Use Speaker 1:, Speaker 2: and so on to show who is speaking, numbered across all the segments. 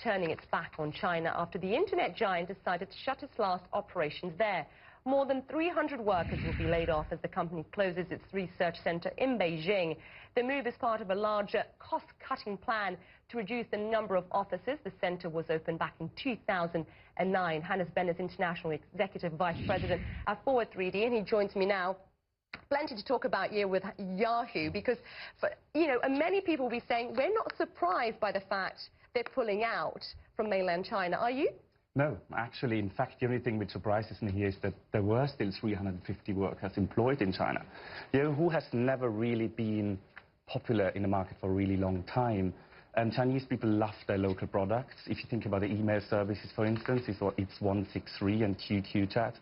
Speaker 1: turning its back on China after the internet giant decided to shut its last operations there. More than 300 workers will be laid off as the company closes its research center in Beijing. The move is part of a larger cost-cutting plan to reduce the number of offices. The center was opened back in 2009. Hannes Ben is International Executive Vice President at Forward 3D, and he joins me now. Plenty to talk about here with Yahoo, because many people will be saying we're not surprised by the fact they're pulling out from mainland China. Are you?
Speaker 2: No, actually, in fact, the only thing which surprises me here is that there were still 350 workers employed in China. Yahoo has never really been popular in the market for a really long time. And Chinese people love their local products. If you think about the email services, for instance, it's 163 and QQ chat.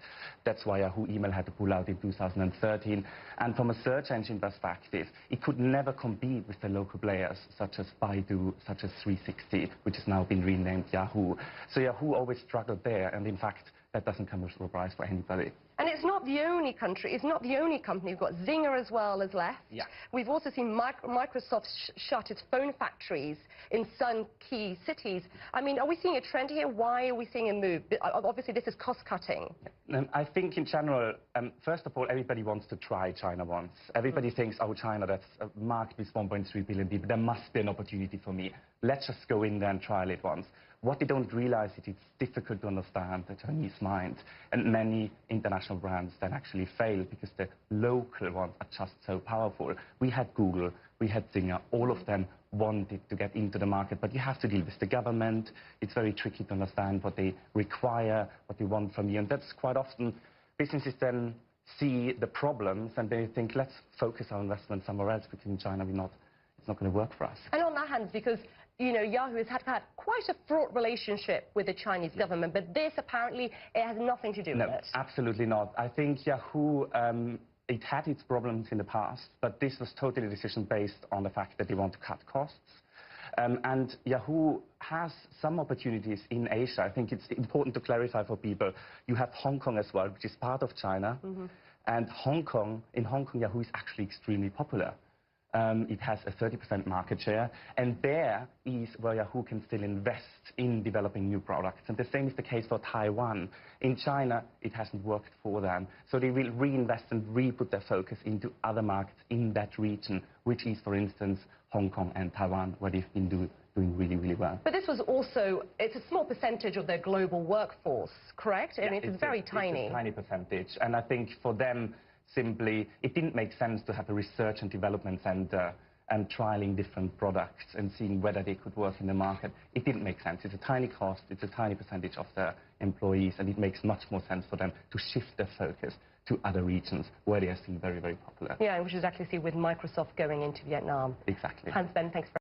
Speaker 2: That's why Yahoo email had to pull out in 2013. And from a search engine perspective, it could never compete with the local players, such as Baidu, such as 360, which has now been renamed Yahoo. So Yahoo always struggled there, and in fact, that doesn't come as a surprise for anybody.
Speaker 1: And it's not the only country, it's not the only company. We've got Zinger as well as left.
Speaker 2: Yeah.
Speaker 1: We've also seen Microsoft shut its phone factories in some key cities. I mean, are we seeing a trend here? Why are we seeing a move? Obviously, this is cost-cutting.
Speaker 2: I think in general, first of all, everybody wants to try China once. Everybody thinks, oh, China, that's a market with 1.3 billion people. There must be an opportunity for me. Let's just go in there and trial it once. What they don't realize is it's difficult to understand the Chinese mind, and many international brands then actually fail because the local ones are just so powerful. We had Google, we had Zinger, all of them wanted to get into the market, but you have to deal with the government. It's very tricky to understand what they require, what they want from you, and that's quite often businesses then see the problems and they think, let's focus our investment somewhere else, because in China it's not going to work for us.
Speaker 1: And on that hand, because Yahoo has had quite a fraught relationship with the Chinese government, but this apparently it has nothing to do with it.
Speaker 2: No, absolutely not. I think Yahoo, it had its problems in the past, but this was totally a decision based on the fact that they want to cut costs. And Yahoo has some opportunities in Asia. I think it's important to clarify for people. You have Hong Kong as well, which is part of China. And in Hong Kong, Yahoo is actually extremely popular. It has a 30% market share, and there is where Yahoo can still invest in developing new products. And the same is the case for Taiwan. In China, it hasn't worked for them. So they will reinvest and re-put their focus into other markets in that region, which is, for instance, Hong Kong and Taiwan, where they've been doing really, really well.
Speaker 1: But this was also, it's a small percentage of their global workforce, correct?
Speaker 2: Yeah,
Speaker 1: I mean, it's very tiny.
Speaker 2: It's a tiny percentage. And I think for them, simply, it didn't make sense to have a research and development center and trialing different products and seeing whether they could work in the market. It didn't make sense. It's a tiny cost, it's a tiny percentage of their employees, and it makes much more sense for them to shift their focus to other regions where they are still very, very popular.
Speaker 1: Yeah, which is actually see with Microsoft going into Vietnam.
Speaker 2: Exactly.
Speaker 1: Hannes Ben, thanks for